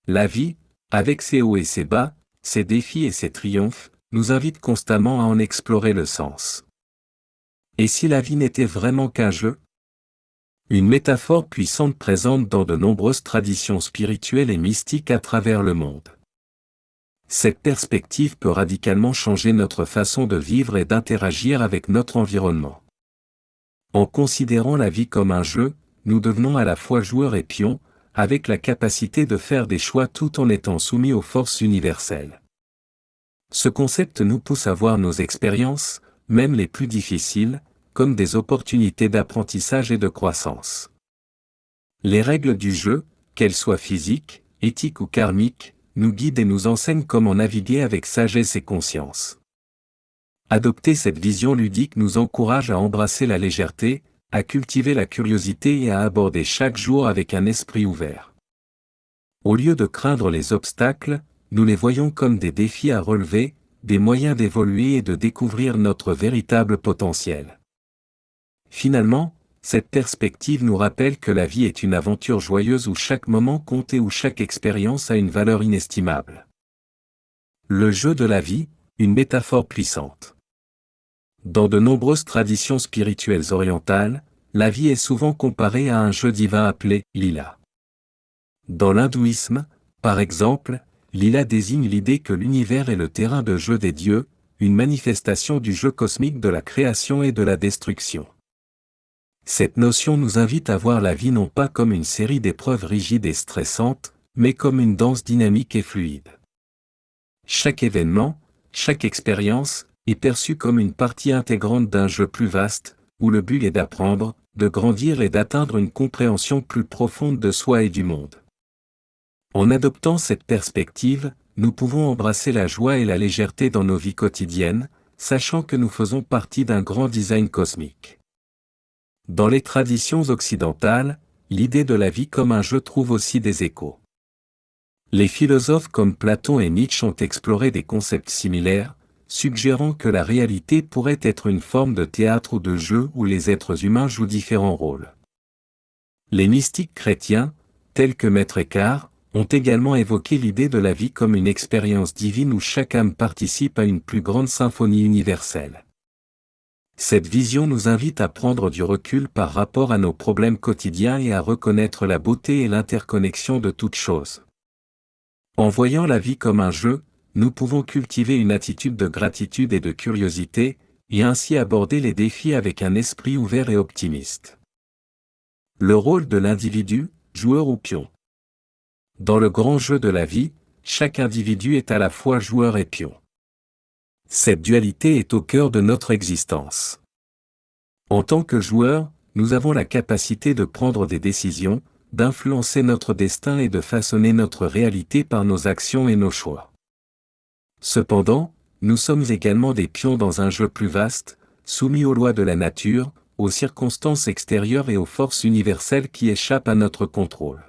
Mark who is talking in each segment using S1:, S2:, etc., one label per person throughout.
S1: La vie, avec ses hauts et ses bas, ses défis et ses triomphes, nous invite constamment à en explorer le sens. Et si la vie n'était vraiment qu'un jeu? Une métaphore puissante présente dans de nombreuses traditions spirituelles et mystiques à travers le monde. Cette perspective peut radicalement changer notre façon de vivre et d'interagir avec notre environnement. En considérant la vie comme un jeu, nous devenons à la fois joueurs et pions, avec la capacité de faire des choix tout en étant soumis aux forces universelles. Ce concept nous pousse à voir nos expériences, même les plus difficiles, comme des opportunités d'apprentissage et de croissance. Les règles du jeu, qu'elles soient physiques, éthiques ou karmiques, nous guident et nous enseignent comment naviguer avec sagesse et conscience. Adopter cette vision ludique nous encourage à embrasser la légèreté, à cultiver la curiosité et à aborder chaque jour avec un esprit ouvert. Au lieu de craindre les obstacles, nous les voyons comme des défis à relever, des moyens d'évoluer et de découvrir notre véritable potentiel. Finalement, cette perspective nous rappelle que la vie est une aventure joyeuse où chaque moment compte et où chaque expérience a une valeur inestimable. Le jeu de la vie, une métaphore puissante. Dans de nombreuses traditions spirituelles orientales, la vie est souvent comparée à un jeu divin appelé lila. Dans l'hindouisme, par exemple, lila désigne l'idée que l'univers est le terrain de jeu des dieux, une manifestation du jeu cosmique de la création et de la destruction. Cette notion nous invite à voir la vie non pas comme une série d'épreuves rigides et stressantes, mais comme une danse dynamique et fluide. Chaque événement, chaque expérience, est perçu comme une partie intégrante d'un jeu plus vaste, où le but est d'apprendre, de grandir et d'atteindre une compréhension plus profonde de soi et du monde. En adoptant cette perspective, nous pouvons embrasser la joie et la légèreté dans nos vies quotidiennes, sachant que nous faisons partie d'un grand design cosmique. Dans les traditions occidentales, l'idée de la vie comme un jeu trouve aussi des échos. Les philosophes comme Platon et Nietzsche ont exploré des concepts similaires, suggérant que la réalité pourrait être une forme de théâtre ou de jeu où les êtres humains jouent différents rôles. Les mystiques chrétiens, tels que Maître Eckhart, ont également évoqué l'idée de la vie comme une expérience divine où chaque âme participe à une plus grande symphonie universelle. Cette vision nous invite à prendre du recul par rapport à nos problèmes quotidiens et à reconnaître la beauté et l'interconnexion de toutes choses. En voyant la vie comme un jeu, nous pouvons cultiver une attitude de gratitude et de curiosité, et ainsi aborder les défis avec un esprit ouvert et optimiste. Le rôle de l'individu, joueur ou pion. Dans le grand jeu de la vie, chaque individu est à la fois joueur et pion. Cette dualité est au cœur de notre existence. En tant que joueur, nous avons la capacité de prendre des décisions, d'influencer notre destin et de façonner notre réalité par nos actions et nos choix. Cependant, nous sommes également des pions dans un jeu plus vaste, soumis aux lois de la nature, aux circonstances extérieures et aux forces universelles qui échappent à notre contrôle.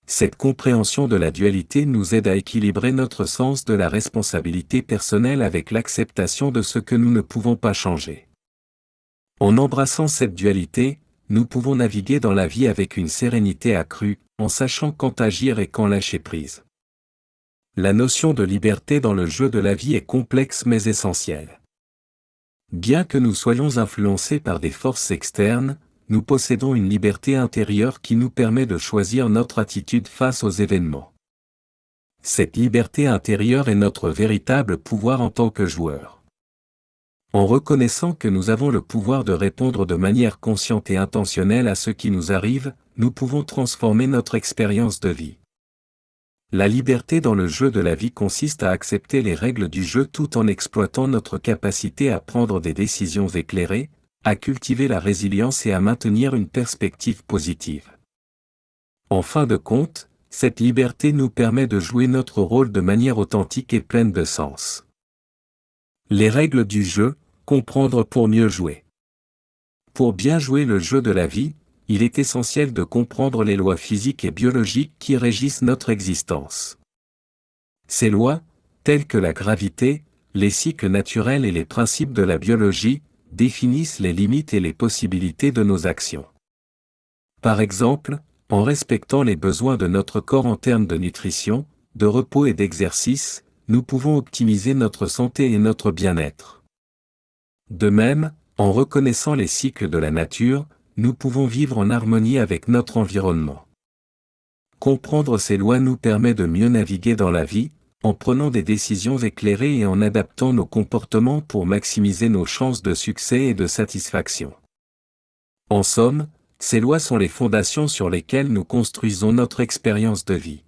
S1: Cette compréhension de la dualité nous aide à équilibrer notre sens de la responsabilité personnelle avec l'acceptation de ce que nous ne pouvons pas changer. En embrassant cette dualité, nous pouvons naviguer dans la vie avec une sérénité accrue, en sachant quand agir et quand lâcher prise. La notion de liberté dans le jeu de la vie est complexe mais essentielle. Bien que nous soyons influencés par des forces externes, nous possédons une liberté intérieure qui nous permet de choisir notre attitude face aux événements. Cette liberté intérieure est notre véritable pouvoir en tant que joueur. En reconnaissant que nous avons le pouvoir de répondre de manière consciente et intentionnelle à ce qui nous arrive, nous pouvons transformer notre expérience de vie. La liberté dans le jeu de la vie consiste à accepter les règles du jeu tout en exploitant notre capacité à prendre des décisions éclairées, à cultiver la résilience et à maintenir une perspective positive. En fin de compte, cette liberté nous permet de jouer notre rôle de manière authentique et pleine de sens. Les règles du jeu, comprendre pour mieux jouer. Pour bien jouer le jeu de la vie, il est essentiel de comprendre les lois physiques et biologiques qui régissent notre existence. Ces lois, telles que la gravité, les cycles naturels et les principes de la biologie, définissent les limites et les possibilités de nos actions. Par exemple, En respectant les besoins de notre corps en termes de nutrition, de repos et d'exercice, nous pouvons optimiser notre santé et notre bien-être. De même, en reconnaissant les cycles de la nature, nous pouvons vivre en harmonie avec notre environnement. Comprendre ces lois nous permet de mieux naviguer dans la vie, en prenant des décisions éclairées et en adaptant nos comportements pour maximiser nos chances de succès et de satisfaction. En somme, ces lois sont les fondations sur lesquelles nous construisons notre expérience de vie.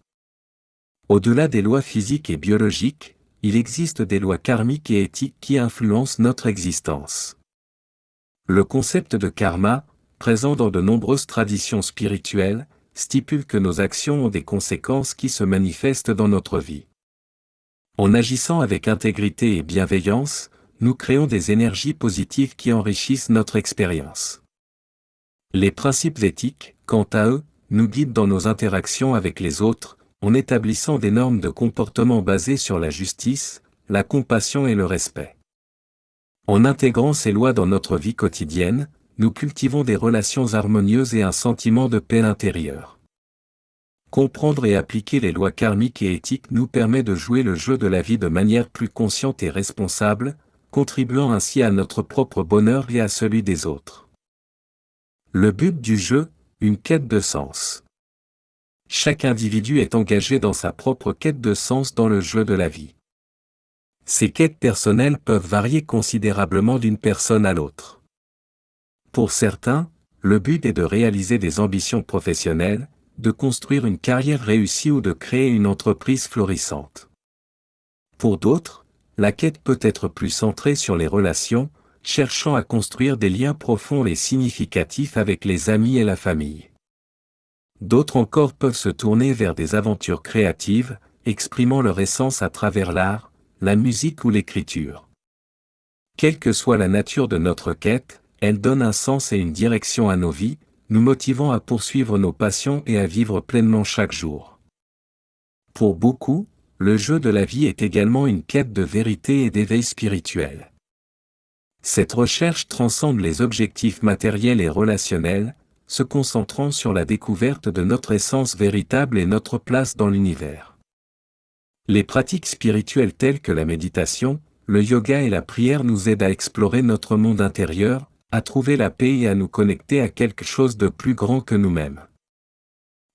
S1: Au-delà des lois physiques et biologiques, il existe des lois karmiques et éthiques qui influencent notre existence. Le concept de karma, présent dans de nombreuses traditions spirituelles, stipule que nos actions ont des conséquences qui se manifestent dans notre vie. En agissant avec intégrité et bienveillance, nous créons des énergies positives qui enrichissent notre expérience. Les principes éthiques, quant à eux, nous guident dans nos interactions avec les autres, en établissant des normes de comportement basées sur la justice, la compassion et le respect. En intégrant ces lois dans notre vie quotidienne, nous cultivons des relations harmonieuses et un sentiment de paix intérieure. Comprendre et appliquer les lois karmiques et éthiques nous permet de jouer le jeu de la vie de manière plus consciente et responsable, contribuant ainsi à notre propre bonheur et à celui des autres. Le but du jeu, une quête de sens. Chaque individu est engagé dans sa propre quête de sens dans le jeu de la vie. Ces quêtes personnelles peuvent varier considérablement d'une personne à l'autre. Pour certains, le but est de réaliser des ambitions professionnelles, de construire une carrière réussie ou de créer une entreprise florissante. Pour d'autres, la quête peut être plus centrée sur les relations, cherchant à construire des liens profonds et significatifs avec les amis et la famille. D'autres encore peuvent se tourner vers des aventures créatives, exprimant leur essence à travers l'art, la musique ou l'écriture. Quelle que soit la nature de notre quête, elle donne un sens et une direction à nos vies, nous motivant à poursuivre nos passions et à vivre pleinement chaque jour. Pour beaucoup, le jeu de la vie est également une quête de vérité et d'éveil spirituel. Cette recherche transcende les objectifs matériels et relationnels, se concentrant sur la découverte de notre essence véritable et notre place dans l'univers. Les pratiques spirituelles telles que la méditation, le yoga et la prière nous aident à explorer notre monde intérieur, à trouver la paix et à nous connecter à quelque chose de plus grand que nous-mêmes.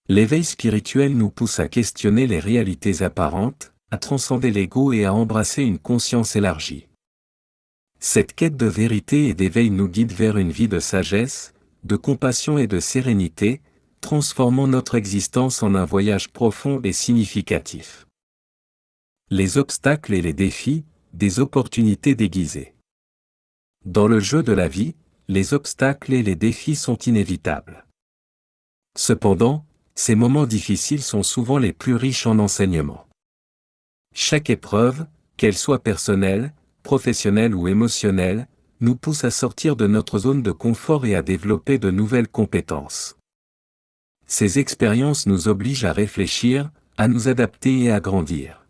S1: L'éveil spirituel nous pousse à questionner les réalités apparentes, à transcender l'ego et à embrasser une conscience élargie. Cette quête de vérité et d'éveil nous guide vers une vie de sagesse, de compassion et de sérénité, transformant notre existence en un voyage profond et significatif. Les obstacles et les défis, des opportunités déguisées. Dans le jeu de la vie, les obstacles et les défis sont inévitables. Cependant, ces moments difficiles sont souvent les plus riches en enseignements. Chaque épreuve, qu'elle soit personnelle, professionnelle ou émotionnelle, nous pousse à sortir de notre zone de confort et à développer de nouvelles compétences. Ces expériences nous obligent à réfléchir, à nous adapter et à grandir.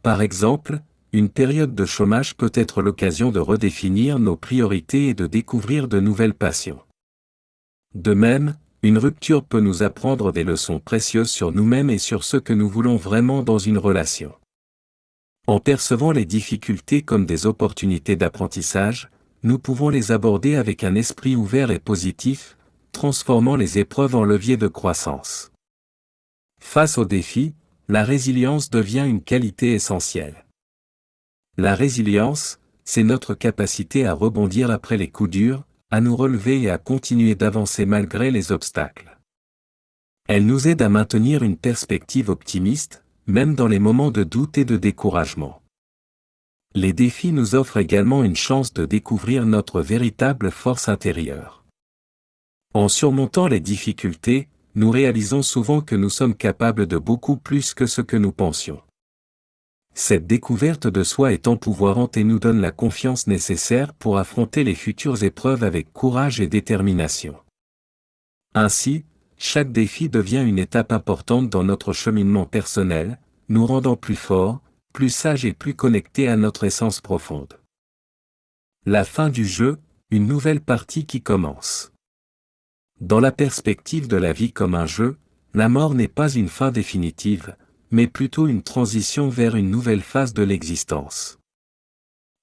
S1: Par exemple, une période de chômage peut être l'occasion de redéfinir nos priorités et de découvrir de nouvelles passions. De même, une rupture peut nous apprendre des leçons précieuses sur nous-mêmes et sur ce que nous voulons vraiment dans une relation. En percevant les difficultés comme des opportunités d'apprentissage, nous pouvons les aborder avec un esprit ouvert et positif, transformant les épreuves en levier de croissance. Face aux défis, la résilience devient une qualité essentielle. La résilience, c'est notre capacité à rebondir après les coups durs, à nous relever et à continuer d'avancer malgré les obstacles. Elle nous aide à maintenir une perspective optimiste, même dans les moments de doute et de découragement. Les défis nous offrent également une chance de découvrir notre véritable force intérieure. En surmontant les difficultés, nous réalisons souvent que nous sommes capables de beaucoup plus que ce que nous pensions. Cette découverte de soi est empouvoirante et nous donne la confiance nécessaire pour affronter les futures épreuves avec courage et détermination. Ainsi, chaque défi devient une étape importante dans notre cheminement personnel, nous rendant plus forts, plus sages et plus connectés à notre essence profonde. La fin du jeu, une nouvelle partie qui commence. Dans la perspective de la vie comme un jeu, la mort n'est pas une fin définitive, mais plutôt une transition vers une nouvelle phase de l'existence.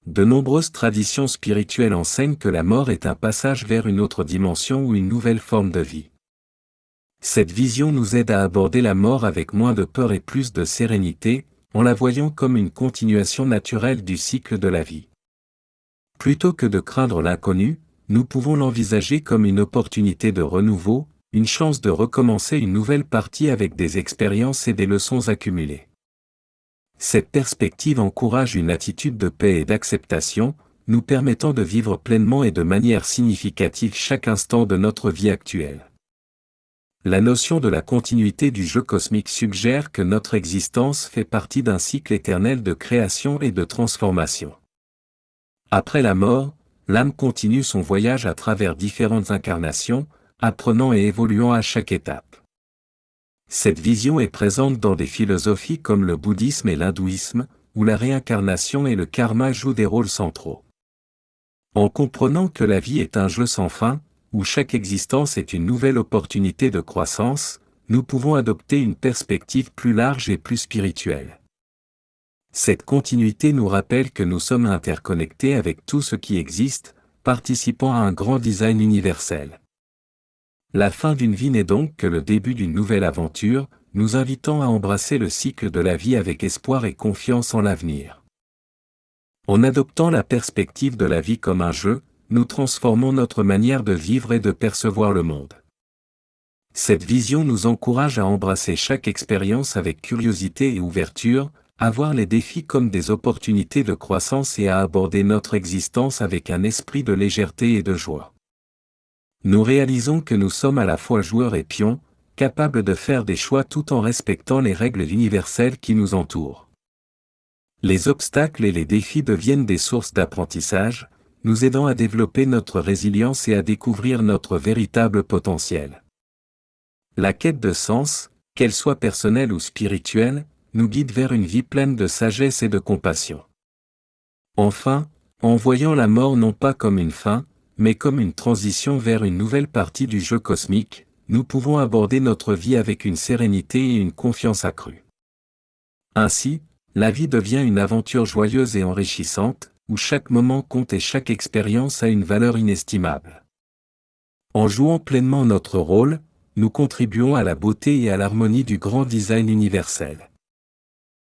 S1: De nombreuses traditions spirituelles enseignent que la mort est un passage vers une autre dimension ou une nouvelle forme de vie. Cette vision nous aide à aborder la mort avec moins de peur et plus de sérénité, en la voyant comme une continuation naturelle du cycle de la vie. Plutôt que de craindre l'inconnu, nous pouvons l'envisager comme une opportunité de renouveau, une chance de recommencer une nouvelle partie avec des expériences et des leçons accumulées. Cette perspective encourage une attitude de paix et d'acceptation, nous permettant de vivre pleinement et de manière significative chaque instant de notre vie actuelle. La notion de la continuité du jeu cosmique suggère que notre existence fait partie d'un cycle éternel de création et de transformation. Après la mort, l'âme continue son voyage à travers différentes incarnations, apprenant et évoluant à chaque étape. Cette vision est présente dans des philosophies comme le bouddhisme et l'hindouisme, où la réincarnation et le karma jouent des rôles centraux. En comprenant que la vie est un jeu sans fin, où chaque existence est une nouvelle opportunité de croissance, nous pouvons adopter une perspective plus large et plus spirituelle. Cette continuité nous rappelle que nous sommes interconnectés avec tout ce qui existe, participant à un grand design universel. La fin d'une vie n'est donc que le début d'une nouvelle aventure, nous invitant à embrasser le cycle de la vie avec espoir et confiance en l'avenir. En adoptant la perspective de la vie comme un jeu, nous transformons notre manière de vivre et de percevoir le monde. Cette vision nous encourage à embrasser chaque expérience avec curiosité et ouverture, à voir les défis comme des opportunités de croissance et à aborder notre existence avec un esprit de légèreté et de joie. Nous réalisons que nous sommes à la fois joueurs et pions, capables de faire des choix tout en respectant les règles universelles qui nous entourent. Les obstacles et les défis deviennent des sources d'apprentissage, nous aidant à développer notre résilience et à découvrir notre véritable potentiel. La quête de sens, qu'elle soit personnelle ou spirituelle, nous guide vers une vie pleine de sagesse et de compassion. Enfin, en voyant la mort non pas comme une fin, mais comme une transition vers une nouvelle partie du jeu cosmique, nous pouvons aborder notre vie avec une sérénité et une confiance accrue. Ainsi, la vie devient une aventure joyeuse et enrichissante, où chaque moment compte et chaque expérience a une valeur inestimable. En jouant pleinement notre rôle, nous contribuons à la beauté et à l'harmonie du grand design universel.